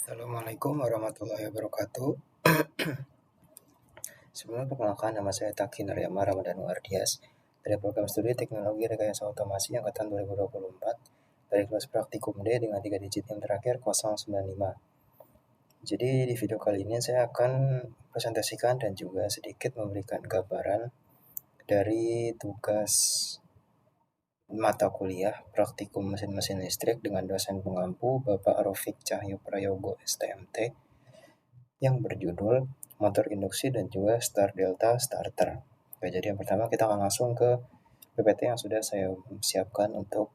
Assalamualaikum warahmatullahi wabarakatuh. Sebelumnya perkenalkan, nama saya Taki Naryama Ramadhanu Ardias dari program studi Teknologi Rekayasa Otomasi Angkatan 2024 dari kelas praktikum D dengan 3 digit yang terakhir 095. Jadi di video kali ini saya akan presentasikan dan juga sedikit memberikan gambaran dari tugas mata kuliah praktikum mesin-mesin listrik dengan dosen pengampu Bapak Rofik Cahyo Prayogo STMT yang berjudul motor induksi dan juga start delta starter. Oke, jadi yang pertama kita akan langsung ke PPT yang sudah saya siapkan untuk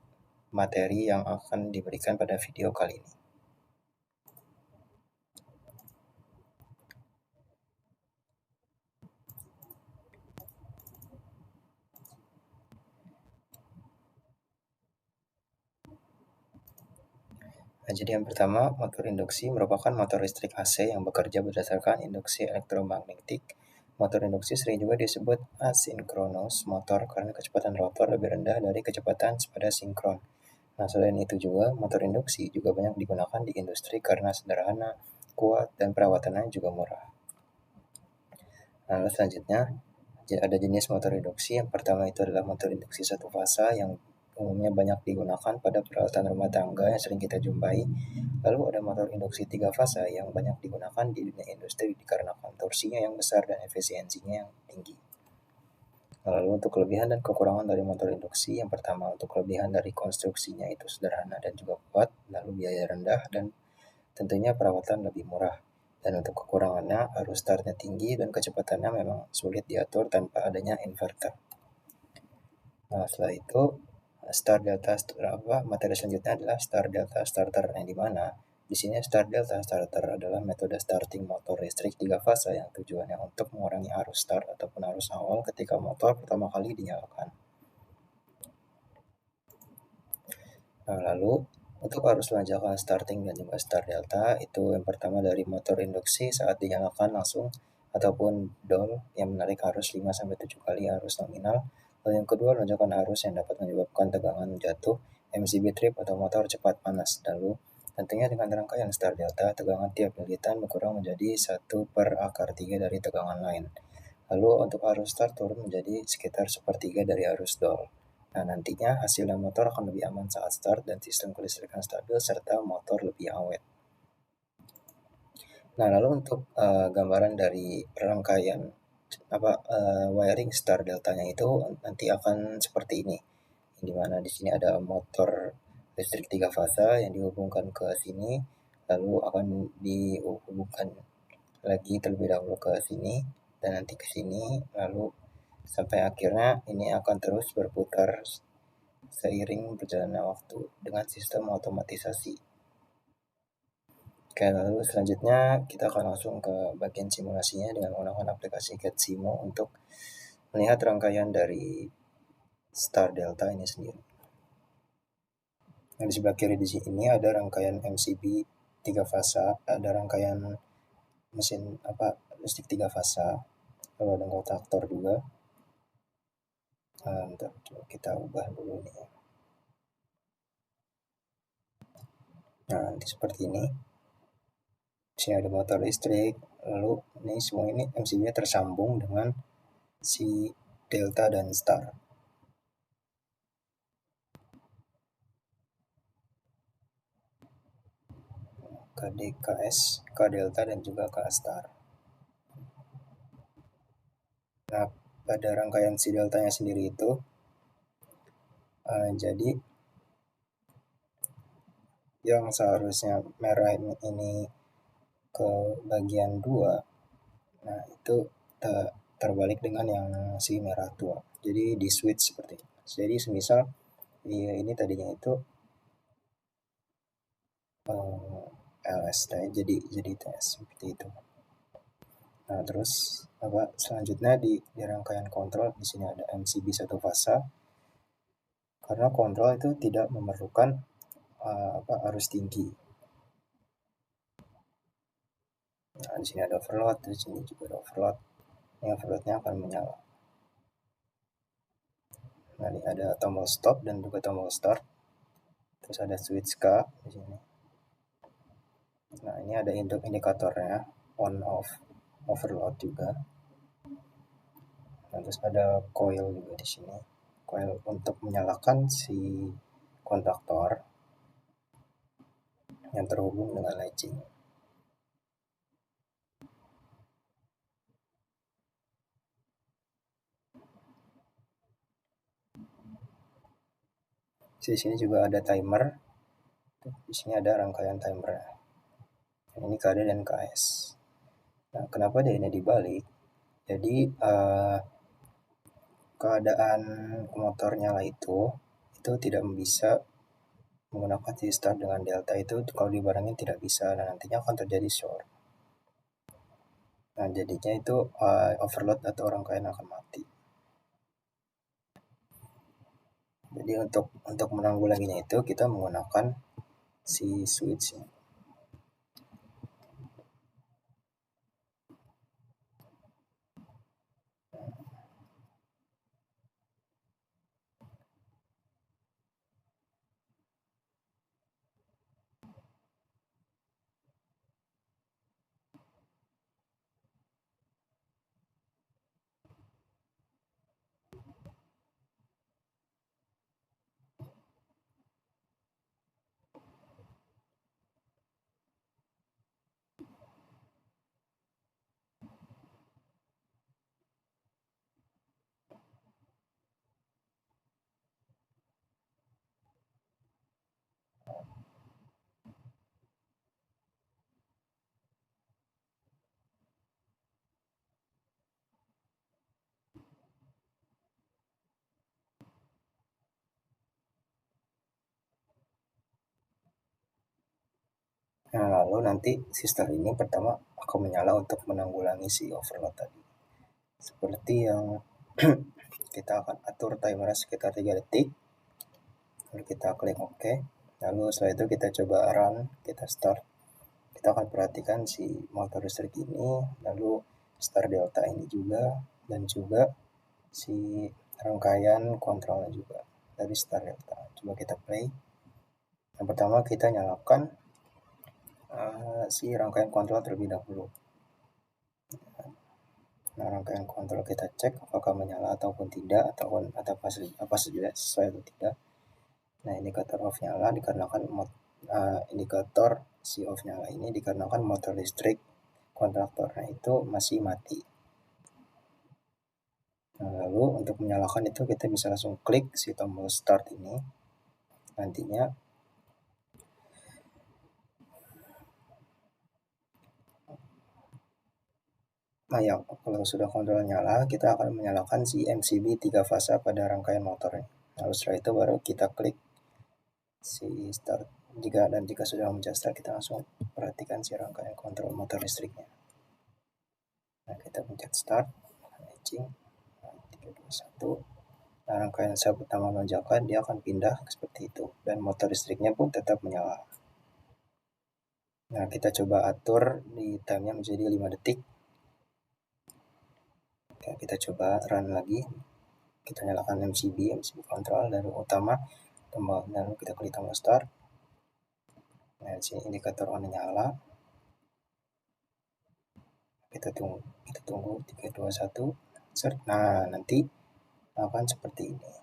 materi yang akan diberikan pada video kali ini. Nah, jadi yang pertama, motor induksi merupakan motor listrik AC yang bekerja berdasarkan induksi elektromagnetik. Motor induksi sering juga disebut asinkronus motor karena kecepatan rotor lebih rendah dari kecepatan sepeda sinkron. Nah, selain itu juga, motor induksi juga banyak digunakan di industri karena sederhana, kuat, dan perawatannya juga murah. Nah, lalu selanjutnya, ada jenis motor induksi. Yang pertama itu adalah motor induksi satu fasa yang umumnya banyak digunakan pada peralatan rumah tangga yang sering kita jumpai. Lalu ada motor induksi tiga fasa yang banyak digunakan di dunia industri dikarenakan torsinya yang besar dan efisiensinya yang tinggi. Lalu untuk kelebihan dan kekurangan dari motor induksi, yang pertama untuk kelebihan dari konstruksinya itu sederhana dan juga kuat, lalu biaya rendah dan tentunya perawatan lebih murah. Dan untuk kekurangannya, arus startnya tinggi dan kecepatannya memang sulit diatur tanpa adanya inverter. Nah, setelah itu start delta materi selanjutnya adalah start delta starter, yang dimana di sini start delta starter adalah metode starting motor listrik 3 fasa yang tujuannya untuk mengurangi arus start ataupun arus awal ketika motor pertama kali dinyalakan. Nah, lalu untuk arus lonjakan starting dan juga start delta itu yang pertama dari motor induksi saat dinyalakan langsung ataupun dol yang menarik arus 5-7 kali arus nominal. Lalu yang kedua, lonjakan arus yang dapat menyebabkan tegangan jatuh, MCB trip atau motor cepat panas. Lalu tentunya dengan rangkaian start delta, tegangan tiap lilitan berkurang menjadi 1/3 dari tegangan lain. Lalu untuk arus start turun menjadi sekitar 1/3 dari arus dol. Nah, nantinya hasilnya motor akan lebih aman saat start dan sistem kelistrikan stabil serta motor lebih awet. Nah, lalu untuk gambaran dari rangkaian wiring start deltanya itu nanti akan seperti ini. Di mana di sini ada motor listrik 3 fasa yang dihubungkan ke sini, lalu akan dihubungkan lagi terlebih dahulu ke sini dan nanti ke sini, lalu sampai akhirnya ini akan terus berputar seiring berjalannya waktu dengan sistem otomatisasi. Oke, lalu selanjutnya kita akan langsung ke bagian simulasinya dengan menggunakan aplikasi GetSimo untuk melihat rangkaian dari start delta ini sendiri. Yang di sebelah kiri di sini ada rangkaian MCB 3 fasa, ada rangkaian mesin listrik 3 fasa, lalu ada kontaktor juga. Nah, coba kita ubah dulu nih. Nah, nanti seperti ini. Di sini ada motor listrik, lalu ini semua ini MCB-nya tersambung dengan si delta dan star. KDKS, K delta dan juga K star. Nah, pada rangkaian si deltanya sendiri itu jadi yang seharusnya merah ini ke bagian 2, nah itu terbalik dengan yang si merah tua. Jadi di switch seperti itu. Jadi semisal ini tadinya itu LS jadi TS seperti itu. Nah, terus selanjutnya di rangkaian kontrol di sini ada MCB satu fasa. Karena kontrol itu tidak memerlukan arus tinggi. Nah, di sini ada overload, di sini juga ada overload. Ini overloadnya akan menyala. Nah, ini ada tombol stop dan juga tombol start. Terus ada switch K di sini. Nah, ini ada indikatornya, on off, overload juga. Nah, terus ada coil juga di sini. Coil untuk menyalakan si kontaktor yang terhubung dengan latching. Di sini juga ada timer. Di sini ada rangkaian timer. Ini KD dan KS. Nah, kenapa dia ini dibalik? Jadi keadaan motor nyala itu tidak bisa menggunakan si start dengan delta itu kalau dibarengin tidak bisa, dan nantinya akan terjadi short. Nah, jadinya itu overload atau rangkaian akan mati. Jadi untuk menanggulanginya itu kita menggunakan si switch. Nah, lalu nanti sistem ini pertama akan menyala untuk menanggulangi si overload tadi. Seperti yang kita akan atur timer sekitar 3 detik. Lalu kita klik OK. Lalu setelah itu kita coba run, kita start. Kita akan perhatikan si motor listrik ini, lalu start delta ini juga, dan juga si rangkaian kontrolnya juga dari start delta. Coba kita play. Yang pertama kita nyalakan si rangkaian kontrol terlebih dahulu. Nah, rangkaian kontrol kita cek apakah menyala ataupun tidak, ataupun apa saja sesuai atau tidak. Nah, indikator off nyala dikarenakan indikator si off nyala ini dikarenakan motor listrik kontraktornya itu masih mati. Nah, lalu untuk menyalakan itu kita bisa langsung klik si tombol start ini. Nantinya ya, kalau sudah kontrol nyala, kita akan menyalakan si MCB 3 fasa pada rangkaian motornya. Lalu setelah itu baru kita klik si start. Jika sudah mencet start, kita langsung perhatikan si rangkaian kontrol motor listriknya. Nah, kita pencet start, matching, 3, 2, 1. Nah, rangkaian sel pertama lonjakan dia akan pindah seperti itu, dan motor listriknya pun tetap menyala. Nah, kita coba atur di time-nya menjadi 5 detik. Oke, kita coba run lagi. Kita nyalakan MCB control dari utama, lalu kita klik tombol start. Nah, di sini indikator on nyala. Kita tunggu 3, 2, 1. Nah, nanti akan seperti ini.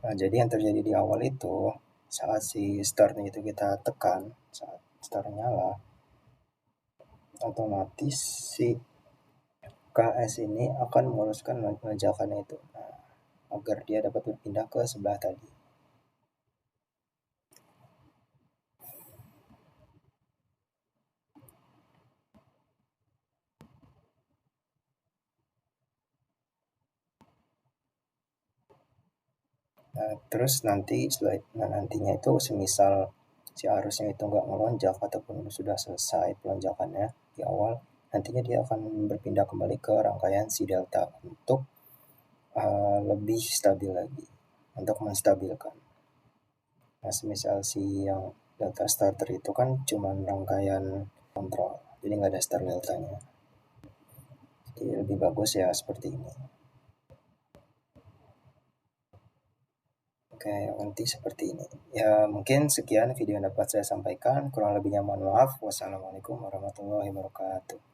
Nah, jadi yang terjadi di awal itu saat si startnya itu kita tekan, saat start nyala, otomatis si KS ini akan meluruskan lonjakannya itu, agar dia dapat berpindah ke sebelah tadi. Nah, terus nantinya itu semisal si arusnya itu nggak melonjak ataupun sudah selesai pelonjakannya di awal, nantinya dia akan berpindah kembali ke rangkaian si delta untuk lebih stabil lagi, untuk menstabilkan. Nah, semisal si yang delta starter itu kan cuma rangkaian kontrol, jadi nggak ada start deltanya. Jadi lebih bagus ya seperti ini. Oke, nanti seperti ini. Ya, mungkin sekian video yang dapat saya sampaikan. Kurang lebihnya mohon maaf. Wassalamualaikum warahmatullahi wabarakatuh.